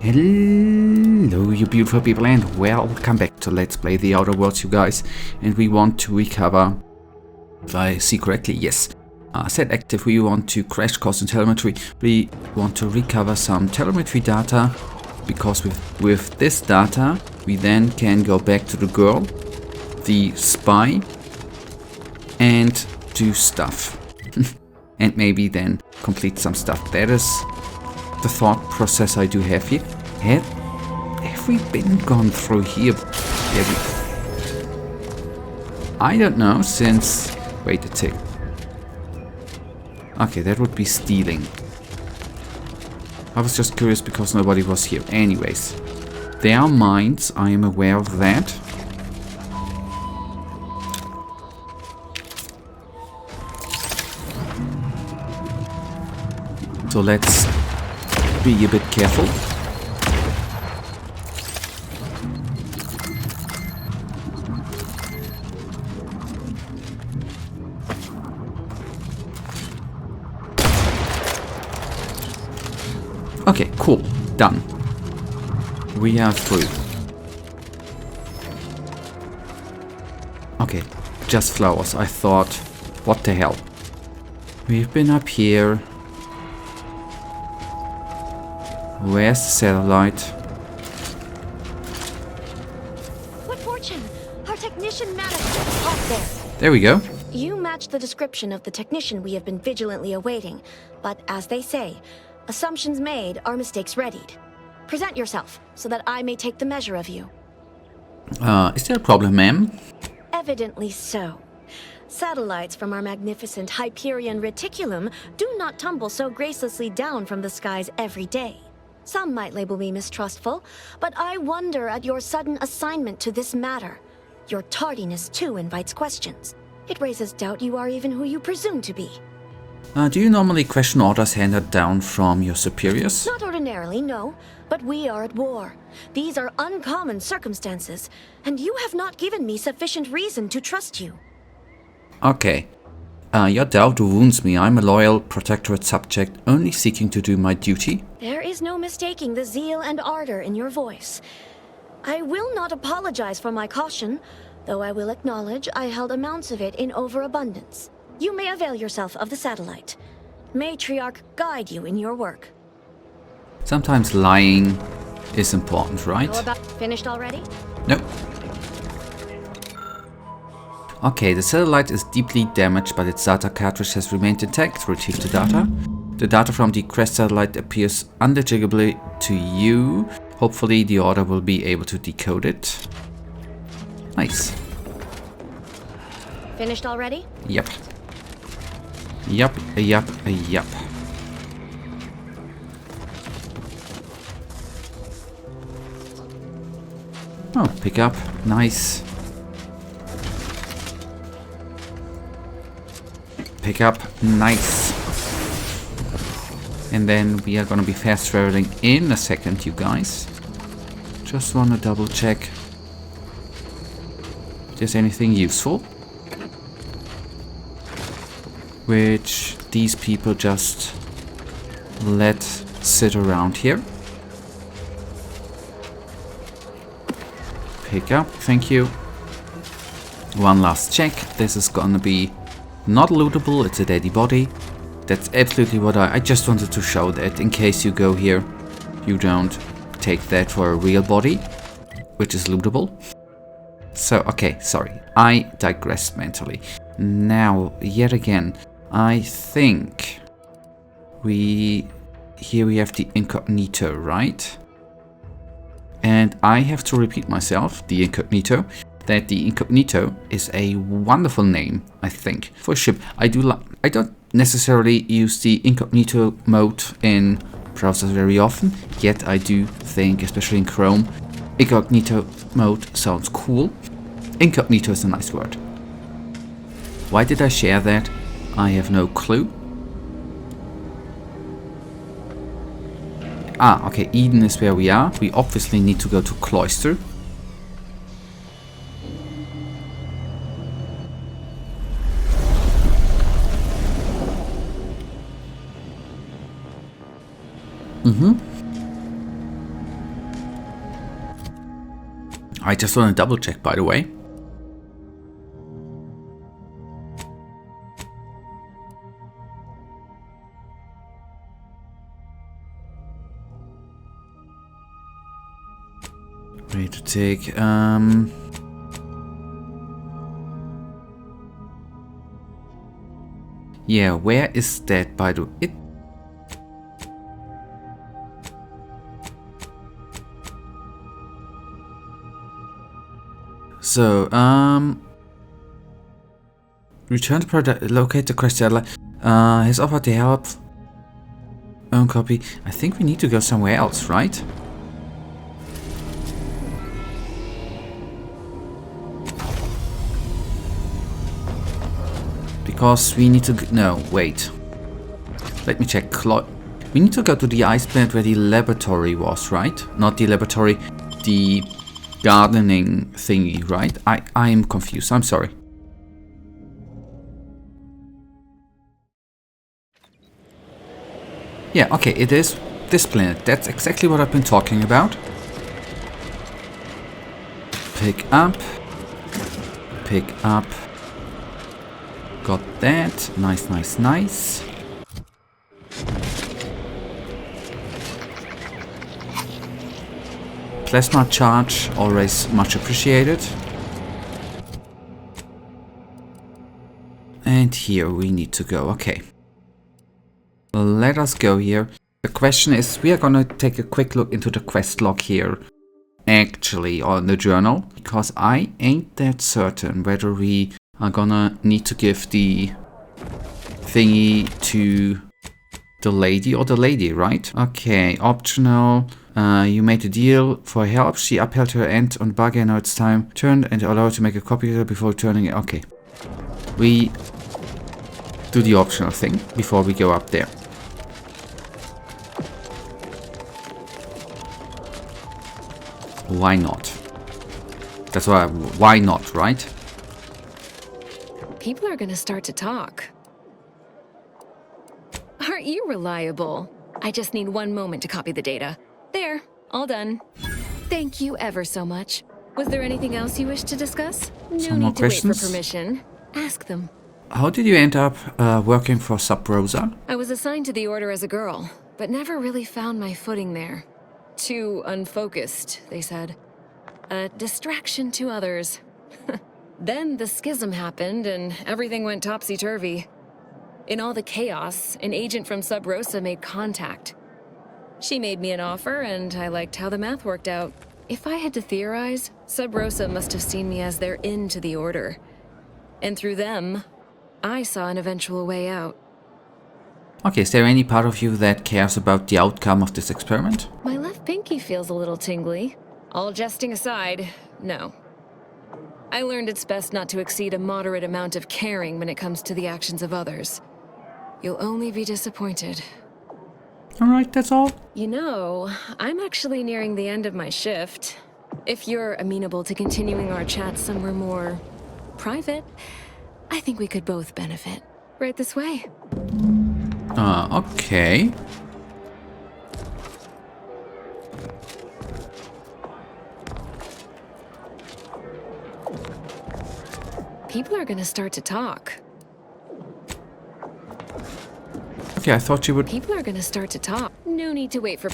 Hello, you beautiful people, and welcome back to Let's Play The Outer Worlds, you guys. And we want to recover, if I see correctly, yes, set active, we want to crash course in telemetry. We want to recover some telemetry data, because with this data, we then can go back to the girl, the spy, and do stuff. And maybe then complete some stuff. That is the thought process I do have here. Have we been gone through here? I don't know, since... Wait a tick. Okay, that would be stealing. I was just curious because nobody was here. Anyways, there are mines, I am aware of that. So let's be a bit careful. Okay, cool. Done. We are through. Okay, just flowers. I thought, what the hell? We've been up here. Where's the satellite? What fortune! Our technician managed up there. There we go. You match the description of the technician we have been vigilantly awaiting. But as they say, assumptions made are mistakes readied. Present yourself, so that I may take the measure of you. Is there a problem, ma'am? Evidently so. Satellites from our magnificent Hyperion reticulum do not tumble so gracelessly down from the skies every day. Some might label me mistrustful, but I wonder at your sudden assignment to this matter. Your tardiness, too, invites questions. It raises doubt you are even who you presume to be. Do you normally question orders handed down from your superiors? Not ordinarily, no. But we are at war. These are uncommon circumstances, and you have not given me sufficient reason to trust you. Okay. Your doubt wounds me. I'm a loyal protectorate subject, only seeking to do my duty. There is no mistaking the zeal and ardor in your voice. I will not apologize for my caution, though I will acknowledge I held amounts of it in overabundance. You may avail yourself of the satellite. Matriarch guide you in your work. Sometimes lying is important, right? Finished already? Nope. Okay, the satellite is deeply damaged, but its data cartridge has remained intact. Retrieve the data. The data from the crashed satellite appears unlegibly to you. Hopefully the order will be able to decode it. Nice. Finished already? Yep. Yep. Oh, pick up. Nice. Pick up. Nice. And then we are gonna be fast traveling in a second, you guys. Just wanna double check if there's anything useful. Which these people just let sit around here. Pick up, thank you. One last check. This is gonna be not lootable, it's a dead body. That's absolutely what I just wanted to show that in case you go here, you don't take that for a real body, which is lootable. So, okay, sorry, I digressed mentally. Now, yet again, I think here we have the incognito, right? And I have to repeat myself, the incognito, that the incognito is a wonderful name, I think, for a ship. I don't necessarily use the incognito mode in browsers very often, yet I do think, especially in Chrome, incognito mode sounds cool. Incognito is a nice word. Why did I share that? I have no clue. Ah, okay, Eden is where we are. We obviously need to go to Cloister. I just want to double check, by the way. Ready to take, yeah, where is that, by the way? So, return to product, locate the crash satellite. Has offered to help. Own copy. I think we need to go somewhere else, right? Because we need to... No, wait. Let me check. We need to go to the ice planet where the laboratory was, right? Not the laboratory, the gardening thingy, right? I am confused. I'm sorry. Yeah, okay, it is this planet. That's exactly what I've been talking about. Pick up. Pick up. Got that. Nice, nice, nice. Plasma charge, always much appreciated. And here we need to go. Okay. Let us go here. The question is, we are gonna take a quick look into the quest log here. Actually, on the journal. Because I ain't that certain whether we are gonna need to give the thingy to the lady or the lady, right? Okay, optional. You made a deal for help. She upheld her end on the bargain. Now it's time. Turn and allow her to make a copy of it before turning it. Okay. We do the optional thing before we go up there. Why not? That's why not, right? People are gonna start to talk. Aren't you reliable? I just need one moment to copy the data. There, all done. Thank you ever so much. Was there anything else you wish to discuss? No need to wait for permission. Ask them. How did you end up working for Sub Rosa? I was assigned to the Order as a girl, but never really found my footing there. Too unfocused, they said. A distraction to others. Then the schism happened and everything went topsy-turvy. In all the chaos, an agent from Sub Rosa made contact. She made me an offer and I liked how the math worked out. If I had to theorize, Sub Rosa must have seen me as their in to the Order. And through them, I saw an eventual way out. Okay, is there any part of you that cares about the outcome of this experiment? My left pinky feels a little tingly. All jesting aside, no. I learned it's best not to exceed a moderate amount of caring when it comes to the actions of others. You'll only be disappointed. Alright, that's all. You know, I'm actually nearing the end of my shift. If you're amenable to continuing our chat somewhere more private, I think we could both benefit. Right this way. Okay. People are gonna start to talk. Okay, I thought you would... People are gonna start to talk. No need to wait for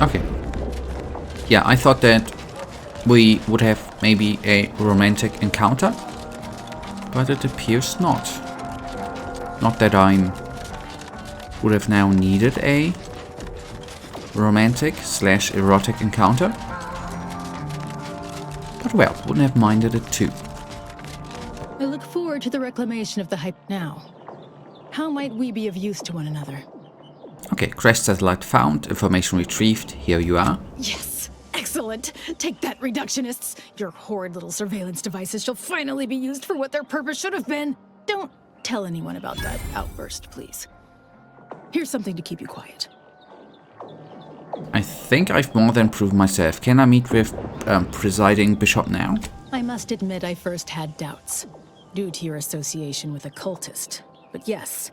Okay. Yeah, I thought that we would have maybe a romantic encounter. But it appears not. Not that I would have now needed a romantic/erotic encounter. But well, wouldn't have minded it too. I look forward to the reclamation of the hype now. How might we be of use to one another? Okay, crash satellite found, information retrieved, here you are. Yes! Excellent! Take that, reductionists! Your horrid little surveillance devices shall finally be used for what their purpose should have been! Don't tell anyone about that outburst, please. Here's something to keep you quiet. I think I've more than proved myself. Can I meet with presiding bishop now? I must admit I first had doubts, due to your association with a cultist. But yes,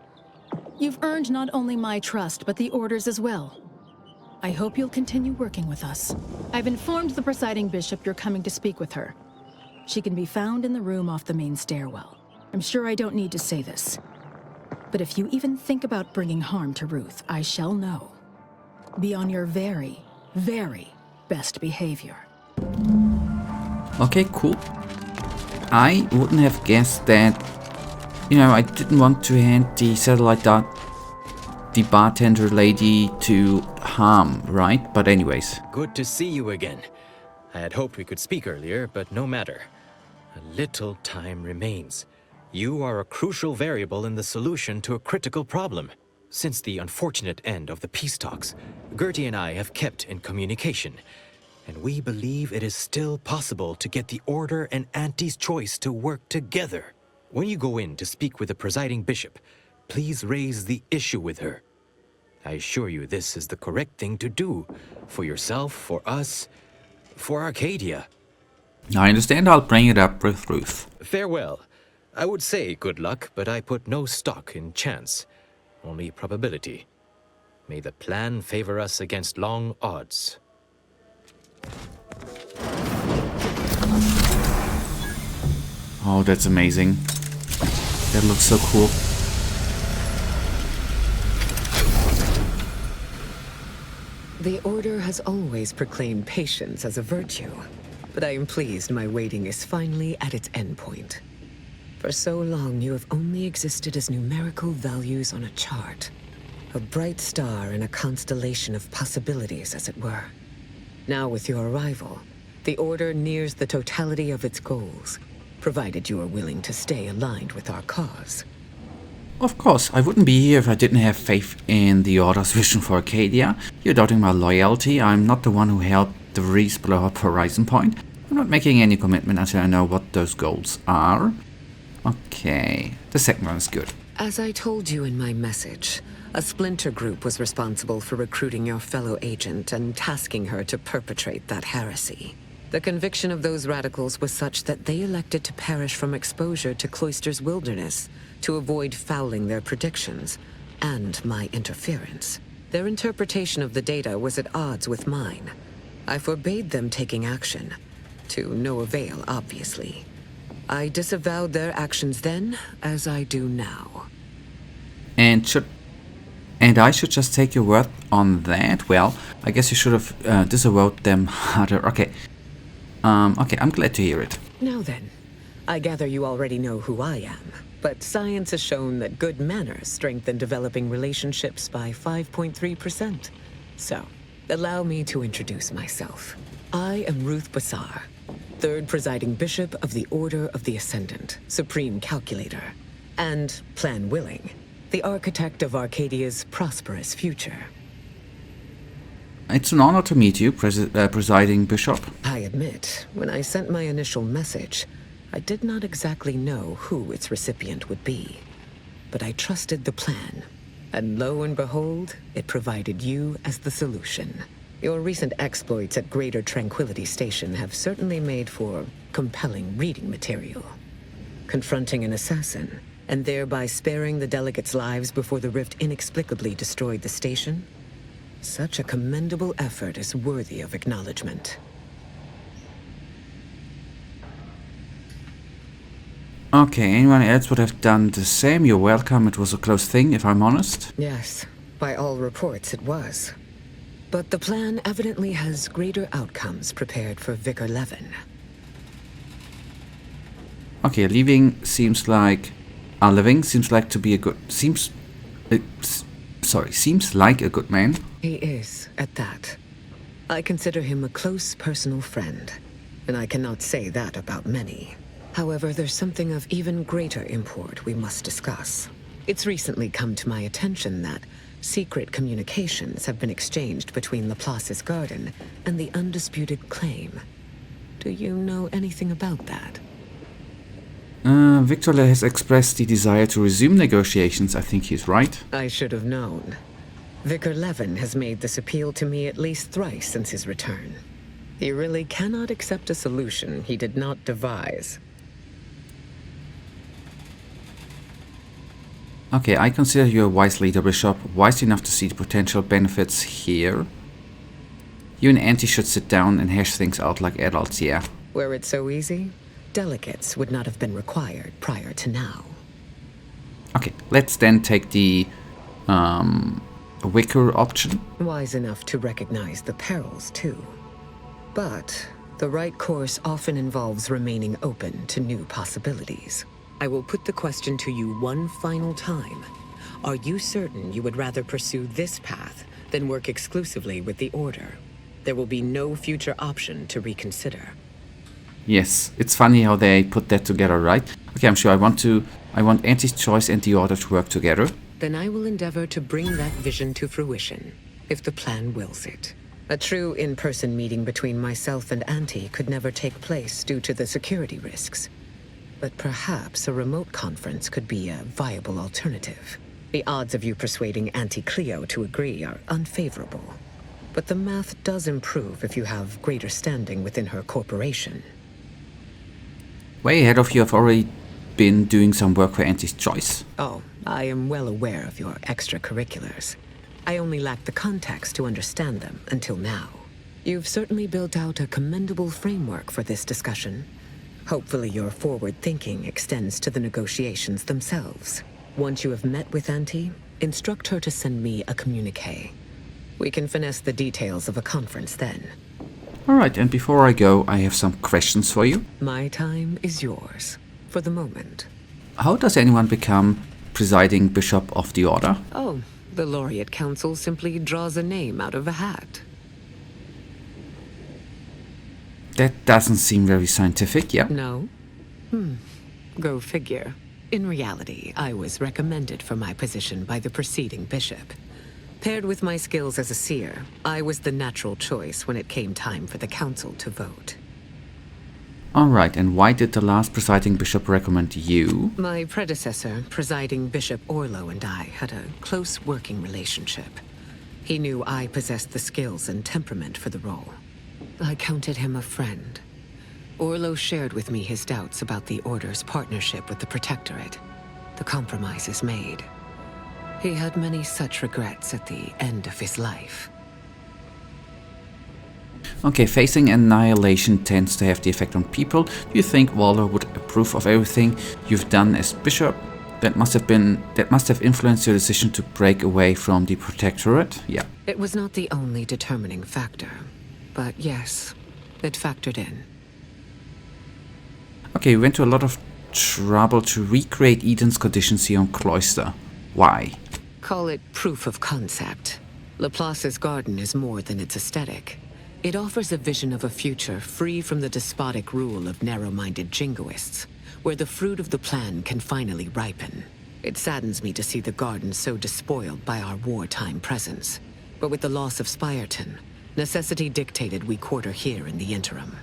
you've earned not only my trust, but the Order's as well. I hope you'll continue working with us. I've informed the presiding bishop you're coming to speak with her. She can be found in the room off the main stairwell. I'm sure I don't need to say this, but if you even think about bringing harm to Ruth, I shall know. Be on your very, very best behavior. Okay, cool. I wouldn't have guessed that, I didn't want to hand the satellite the bartender lady to harm, right? But anyways. Good to see you again. I had hoped we could speak earlier, but no matter. A little time remains. You are a crucial variable in the solution to a critical problem. Since the unfortunate end of the peace talks, Gertie and I have kept in communication, and we believe it is still possible to get the Order and Auntie's Choice to work together. When you go in to speak with the presiding bishop, please raise the issue with her. I assure you this is the correct thing to do, for yourself, for us, for Arcadia. I understand. I'll bring it up with Ruth. Farewell. I would say good luck, but I put no stock in chance, only probability. May the plan favor us against long odds. Oh, that's amazing. That looks so cool. The Order has always proclaimed patience as a virtue, but I am pleased my waiting is finally at its endpoint. For so long, you have only existed as numerical values on a chart. A bright star in a constellation of possibilities, as it were. Now with your arrival, the Order nears the totality of its goals, provided you are willing to stay aligned with our cause. Of course, I wouldn't be here if I didn't have faith in the Order's vision for Arcadia. You're doubting my loyalty. I'm not the one who helped the Reese blow up Horizon Point. I'm not making any commitment until I know what those goals are. Okay, the second one is good. As I told you in my message, a splinter group was responsible for recruiting your fellow agent and tasking her to perpetrate that heresy. The conviction of those radicals was such that they elected to perish from exposure to Cloister's wilderness to avoid fouling their predictions and my interference. Their interpretation of the data was at odds with mine. I forbade them taking action, to no avail, obviously. I disavowed their actions then, as I do now. And I should just take your word on that? Well, I guess you should have disavowed them harder. Okay. Okay, I'm glad to hear it. Now then, I gather you already know who I am, but science has shown that good manners strengthen developing relationships by 5.3%. So, allow me to introduce myself. I am Ruth Bassar, third presiding bishop of the Order of the Ascendant, supreme calculator, and, plan willing, the architect of Arcadia's prosperous future. It's an honor to meet you, presiding bishop. I admit, when I sent my initial message, I did not exactly know who its recipient would be. But I trusted the plan, and lo and behold, it provided you as the solution. Your recent exploits at Greater Tranquility Station have certainly made for compelling reading material. Confronting an assassin, and thereby sparing the delegates' lives before the rift inexplicably destroyed the station? Such a commendable effort is worthy of acknowledgement. Okay, anyone else would have done the same? You're welcome. It was a close thing, if I'm honest. Yes, by all reports it was. But the plan evidently has greater outcomes prepared for Vicar Levin. Okay, living seems like to be a good... Seems like a good man. He is, at that. I consider him a close personal friend, and I cannot say that about many. However, there's something of even greater import we must discuss. It's recently come to my attention that secret communications have been exchanged between Laplace's garden and the undisputed claim. Do you know anything about that? Victor has expressed the desire to resume negotiations. I think he's right. I should have known. Vicar Levin has made this appeal to me at least thrice since his return. He really cannot accept a solution he did not devise. Okay, I consider you a wise leader, Bishop. Wise enough to see the potential benefits here. You and Auntie should sit down and hash things out like adults, yeah. Were it so easy, delegates would not have been required prior to now. Okay, let's then take the wicker option. Wise enough to recognize the perils, too. But the right course often involves remaining open to new possibilities. I will put the question to you one final time. Are you certain you would rather pursue this path than work exclusively with the Order? There will be no future option to reconsider. Yes, it's funny how they put that together, right? Okay, I'm sure I want Auntie's choice and the Order to work together. Then I will endeavor to bring that vision to fruition, if the plan wills it. A true in-person meeting between myself and Auntie could never take place due to the security risks. But perhaps a remote conference could be a viable alternative. The odds of you persuading Auntie Cleo to agree are unfavorable. But the math does improve if you have greater standing within her corporation. Way ahead of you, I've already been doing some work for Auntie's choice. Oh, I am well aware of your extracurriculars. I only lacked the context to understand them until now. You've certainly built out a commendable framework for this discussion. Hopefully your forward thinking extends to the negotiations themselves. Once you have met with Auntie, instruct her to send me a communique. We can finesse the details of a conference then. Alright, and before I go, I have some questions for you. My time is yours, for the moment. How does anyone become presiding bishop of the Order? Oh, the Laureate Council simply draws a name out of a hat. That doesn't seem very scientific, yeah? No? Go figure. In reality, I was recommended for my position by the preceding bishop. Paired with my skills as a seer, I was the natural choice when it came time for the council to vote. Alright, and why did the last presiding bishop recommend you? My predecessor, presiding Bishop Orlo, and I had a close working relationship. He knew I possessed the skills and temperament for the role. I counted him a friend. Orlo shared with me his doubts about the Order's partnership with the Protectorate. The compromises made. He had many such regrets at the end of his life. Okay, facing annihilation tends to have the effect on people. Do you think Waller would approve of everything you've done as bishop? That must have influenced your decision to break away from the Protectorate? Yeah. It was not the only determining factor, but yes, it factored in. Okay, we went to a lot of trouble to recreate Eden's conditions here on Cloister. Why? Call it proof of concept. Laplace's garden is more than its aesthetic. It offers a vision of a future free from the despotic rule of narrow-minded jingoists, where the fruit of the plan can finally ripen. It saddens me to see the garden so despoiled by our wartime presence. But with the loss of Spyerton, necessity dictated we quarter here in the interim.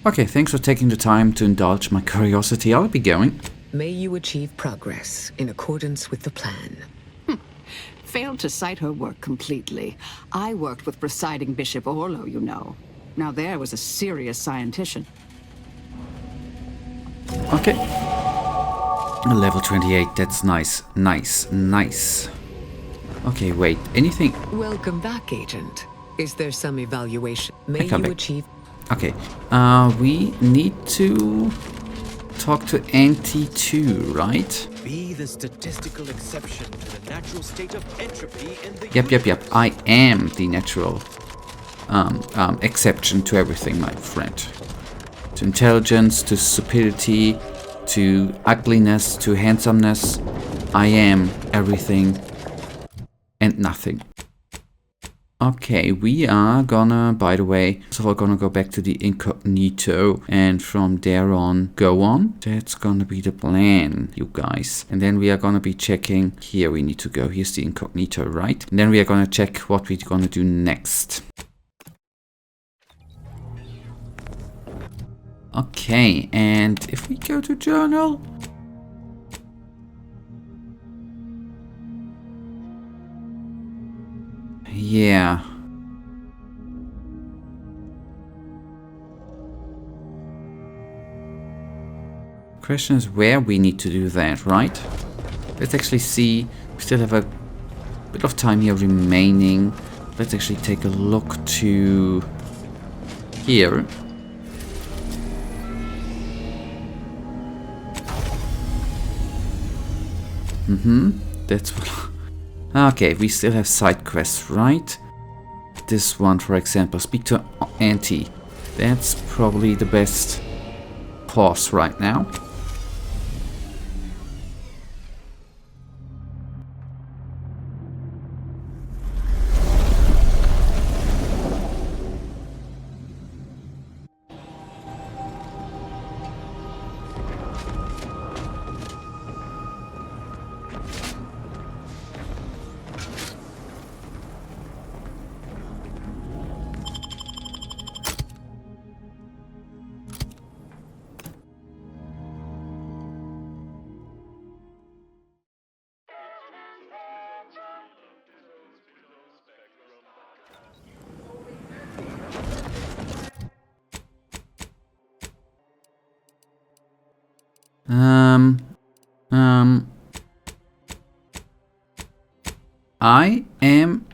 Okay, thanks for taking the time to indulge my curiosity. I'll be going. May you achieve progress in accordance with the plan. Failed to cite her work completely. I worked with presiding Bishop Orlo, you know. Now there was a serious scientician. Okay. Level 28, that's nice. Nice. Okay, wait, anything? Welcome back, Agent. Is there some evaluation? May you back. achieve... Okay, we need to talk to Auntie too, right? Be the statistical exception to the natural state of entropy in the Yep. I am the natural exception to everything, my friend. To intelligence, to stupidity, to ugliness, to handsomeness. I am everything and nothing. Okay, we are gonna, by the way, first of all, gonna go back to the incognito and from there on, go on. That's gonna be the plan, you guys. And then we are gonna be checking, here we need to go, here's the incognito, right? And then we are gonna check what we're gonna do next. Okay, and if we go to journal, yeah. Question is where we need to do that, right? Let's actually see. We still have a bit of time here remaining. let's actually take a look to here. That's what... Okay, we still have side quests, right? This one, for example, speak to Auntie. That's probably the best pause right now. I am...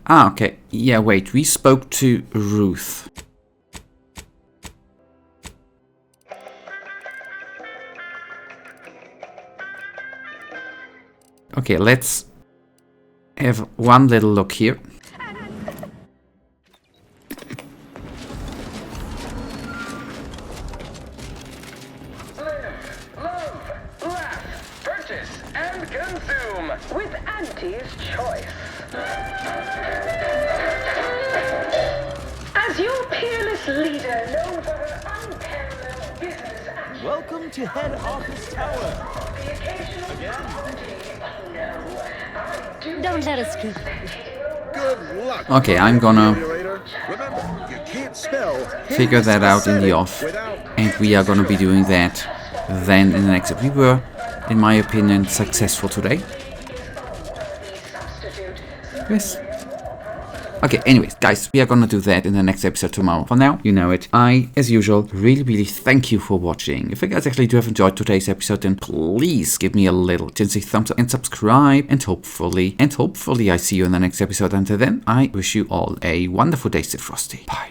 Ah, okay. Yeah, wait, we spoke to Ruth. Okay, let's have one little look here. Welcome to Head Office Tower. Don't let us keep. Good luck. Okay, I'm gonna Remember, you can't spell figure that out in the off, and we are gonna be doing that then in the next episode. We were, in my opinion, successful today. Yes. Okay, anyways, guys, we are gonna do that in the next episode tomorrow. For now, you know it. I, as usual, really thank you for watching. If you guys actually do have enjoyed today's episode, then please give me a little generous thumbs up and subscribe. And hopefully I see you in the next episode. Until then, I wish you all a wonderful day, Sid Frosty. Bye.